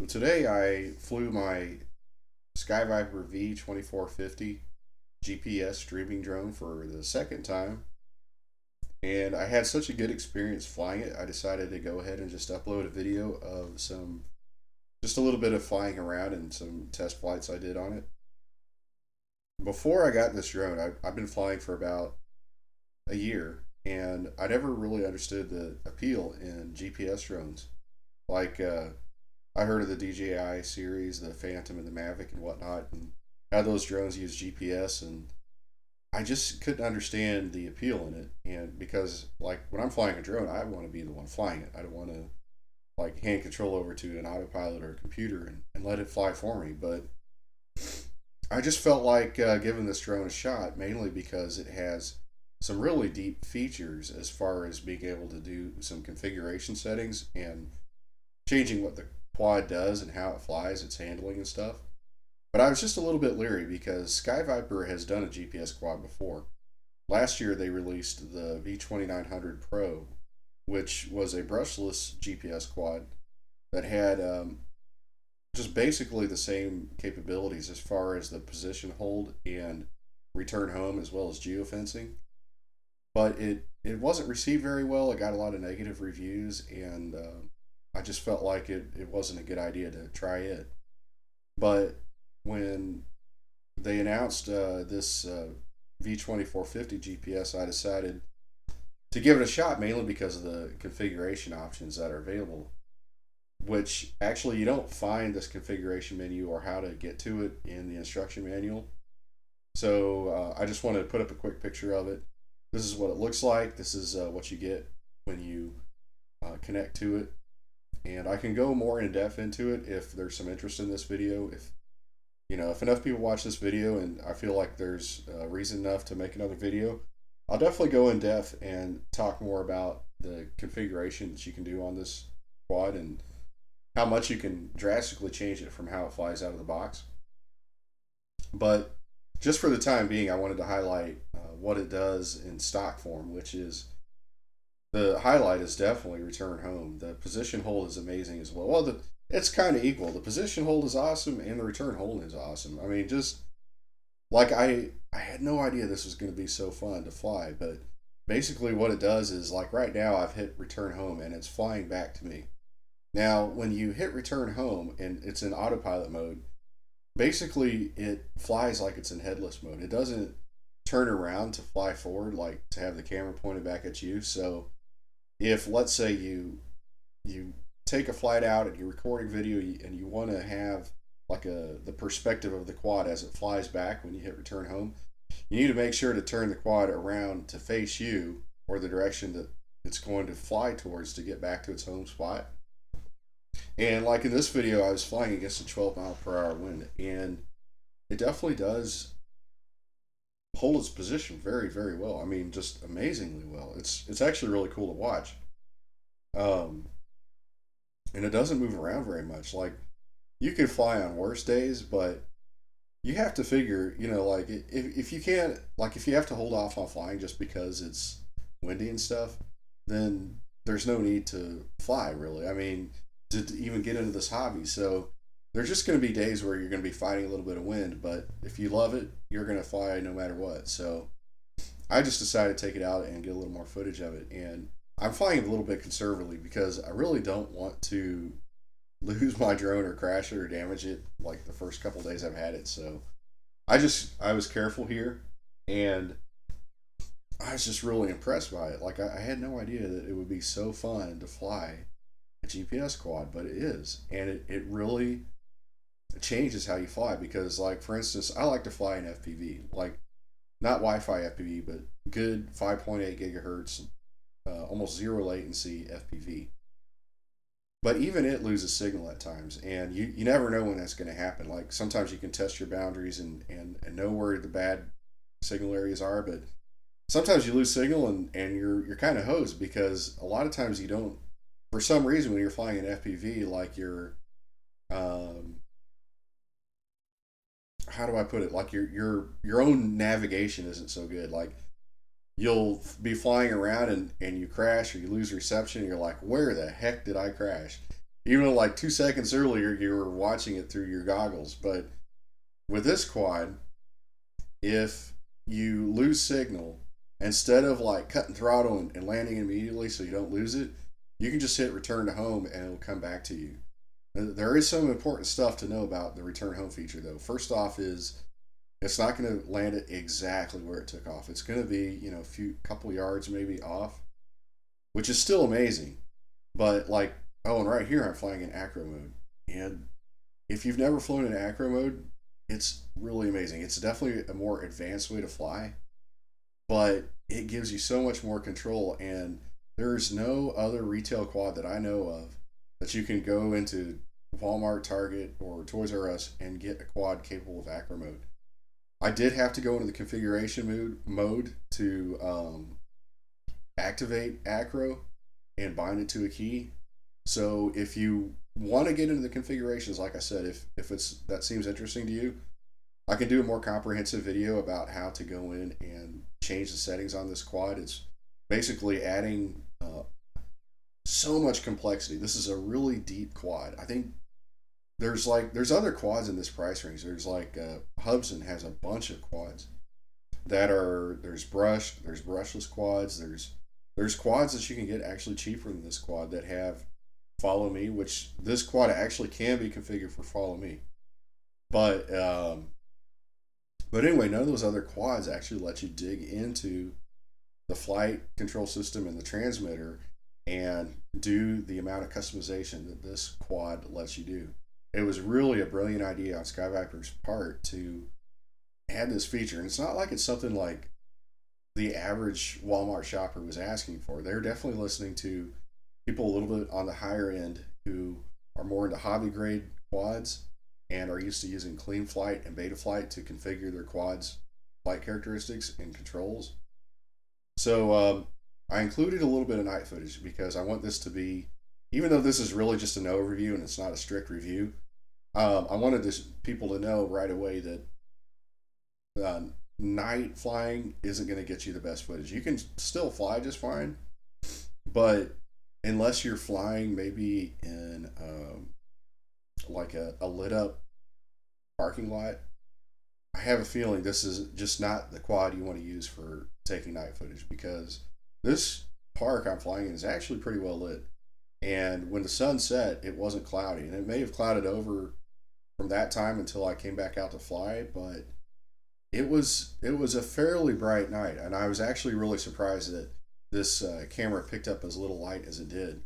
Today I flew my VIPER v2450 GPS streaming drone for the second time, and I had such a good experience flying it. I decided to go ahead and just upload a video of just a little bit of flying around and some test flights I did on it. Before I got this drone, I've been flying for about a year, and I never really understood the appeal in GPS drones. Like, I heard of the DJI series, the Phantom and the Mavic and whatnot, and how those drones use GPS, and I just couldn't understand the appeal in it. And because, like, when I'm flying a drone, I want to be the one flying it. I don't want to, like, hand control over to an autopilot or a computer and let it fly for me. But I just felt like giving this drone a shot, mainly because it has some really deep features as far as being able to do some configuration settings and changing what the quad does and how it flies, its handling and stuff. But I was just a little bit leery because VIPER has done a GPS quad before. Last year they released the V2900 Pro, which was a brushless GPS quad that had just basically the same capabilities as far as the position hold and return home, as well as geofencing. But it wasn't received very well. It got a lot of negative reviews, and I just felt like it wasn't a good idea to try it. But when they announced this V2450 GPS, I decided to give it a shot, mainly because of the configuration options that are available, which actually you don't find this configuration menu or how to get to it in the instruction manual. So I just wanted to put up a quick picture of it. This is what it looks like. This is what you get when you connect to it. And I can go more in depth into it if there's some interest in this video. If enough people watch this video and I feel like there's reason enough to make another video, I'll definitely go in depth and talk more about the configuration that you can do on this quad and how much you can drastically change it from how it flies out of the box. But just for the time being, I wanted to highlight what it does in stock form, which is the highlight is definitely return home. The position hold is amazing as well. Well, it's kind of equal. The position hold is awesome, and the return hold is awesome. I mean, just like I had no idea this was going to be so fun to fly, but basically what it does is, like, right now I've hit return home and it's flying back to me. Now, when you hit return home and it's in autopilot mode, basically it flies like it's in headless mode. It doesn't turn around to fly forward, like to have the camera pointed back at you. So if, let's say, you take a flight out and you're recording video and you want to have like the perspective of the quad as it flies back when you hit return home, you need to make sure to turn the quad around to face you, or the direction that it's going to fly towards, to get back to its home spot. And like in this video, I was flying against a 12-mile-per-hour wind, and it definitely does hold its position very, very well. I mean, just amazingly well. It's actually really cool to watch. And it doesn't move around very much. Like, you could fly on worse days, but you have to figure, like, if you can't, like, if you have to hold off on flying just because it's windy and stuff, then there's no need to fly, really. I mean, to even get into this hobby. So there's just going to be days where you're going to be fighting a little bit of wind, but if you love it, you're going to fly no matter what. So I just decided to take it out and get a little more footage of it. And I'm flying it a little bit conservatively because I really don't want to lose my drone or crash it or damage it like the first couple days I've had it. So I was careful here, and I was just really impressed by it. Like, I had no idea that it would be so fun to fly a GPS quad, but it is. And it really changes how you fly because, like, for instance, I like to fly in FPV, like not Wi-Fi FPV, but good 5.8 gigahertz, almost zero latency FPV. But even it loses signal at times, and you never know when that's going to happen. Like, sometimes you can test your boundaries and know where the bad signal areas are, but sometimes you lose signal and you're kind of hosed, because a lot of times you don't, for some reason, when you're flying an FPV, like how do I put it? Like your own navigation isn't so good. Like, you'll be flying around and you crash or you lose reception and you're like, where the heck did I crash? Even though like 2 seconds earlier you were watching it through your goggles. But with this quad, if you lose signal, instead of like cutting throttle and landing immediately so you don't lose it, you can just hit return to home and it'll come back to you. There is some important stuff to know about the return home feature though. First off is it's not going to land it exactly where it took off. It's going to be, a few couple yards maybe off, which is still amazing. But like, oh, and right here I'm flying in acro mode. And if you've never flown in acro mode, it's really amazing. It's definitely a more advanced way to fly, but it gives you so much more control. And there's no other retail quad that I know of that you can go into Walmart, Target, or Toys R Us and get a quad capable of acro mode. I did have to go into the configuration mode to activate acro and bind it to a key. So if you want to get into the configurations, like I said, if that seems interesting to you, I can do a more comprehensive video about how to go in and change the settings on this quad. It's basically adding so much complexity. This is a really deep quad. I think there's other quads in this price range. There's Hubsan has a bunch of quads there's brushless quads. There's quads that you can get actually cheaper than this quad that have follow me, which this quad actually can be configured for follow me. But anyway, none of those other quads actually let you dig into the flight control system and the transmitter and do the amount of customization that this quad lets you do. It was really a brilliant idea on Sky Viper's part to add this feature. And it's not like it's something like the average Walmart shopper was asking for. They're definitely listening to people a little bit on the higher end who are more into hobby grade quads and are used to using Clean Flight and Betaflight to configure their quads flight characteristics and controls. So I included a little bit of night footage because I want this to be, even though this is really just an overview and it's not a strict review, I wanted people to know right away that night flying isn't going to get you the best footage. You can still fly just fine, but unless you're flying maybe in like a lit up parking lot, I have a feeling this is just not the quad you want to use for taking night footage, because this park I'm flying in is actually pretty well lit. And when the sun set, it wasn't cloudy, and it may have clouded over from that time until I came back out to fly, but it was a fairly bright night, and I was actually really surprised that this camera picked up as little light as it did.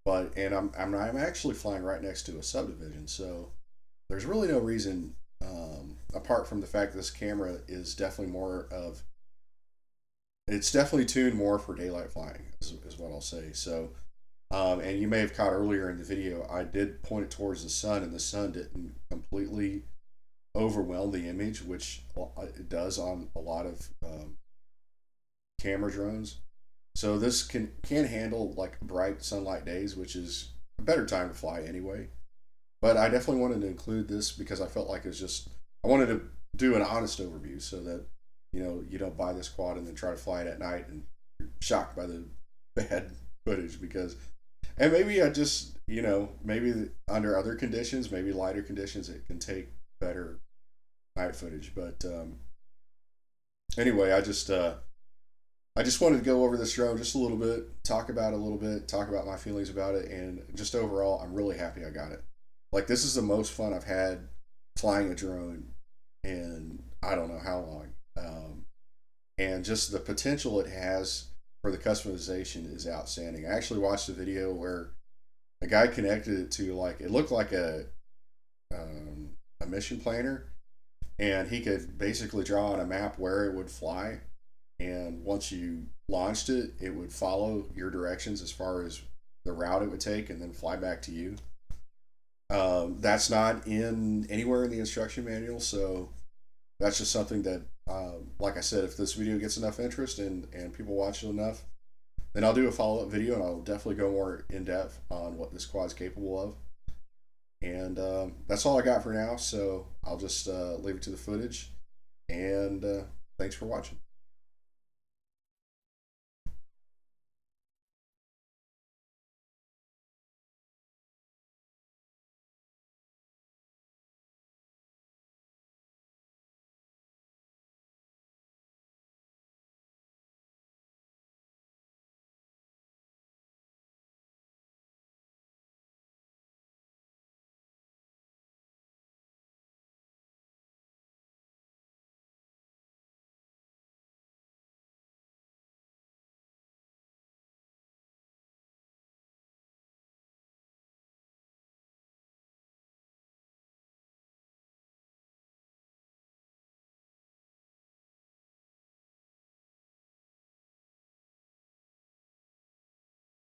But I'm actually flying right next to a subdivision, so there's really no reason, apart from the fact that this camera is definitely it's definitely tuned more for daylight flying, is what I'll say. So, and you may have caught earlier in the video, I did point it towards the sun, and the sun didn't completely overwhelm the image, which it does on a lot of camera drones. So this can handle like bright sunlight days, which is a better time to fly anyway. But I definitely wanted to include this because I felt like I wanted to do an honest overview so that you don't buy this quad and then try to fly it at night and you're shocked by the bad footage. Because, and maybe I just maybe under other conditions, maybe lighter conditions, it can take better night footage. But anyway, I just wanted to go over this drone just a little bit, talk about my feelings about it, and just overall, I'm really happy I got it. Like, this is the most fun I've had flying a drone in I don't know how long. And just the potential it has for the customization is outstanding. I actually watched a video where a guy connected it to, like, it looked like a mission planner, and he could basically draw on a map where it would fly. And once you launched it, it would follow your directions as far as the route it would take and then fly back to you. That's not in anywhere in the instruction manual, so that's just something that, like I said, if this video gets enough interest and people watch it enough, then I'll do a follow-up video and I'll definitely go more in-depth on what this quad's capable of. And that's all I got for now, so I'll just leave it to the footage, and thanks for watching.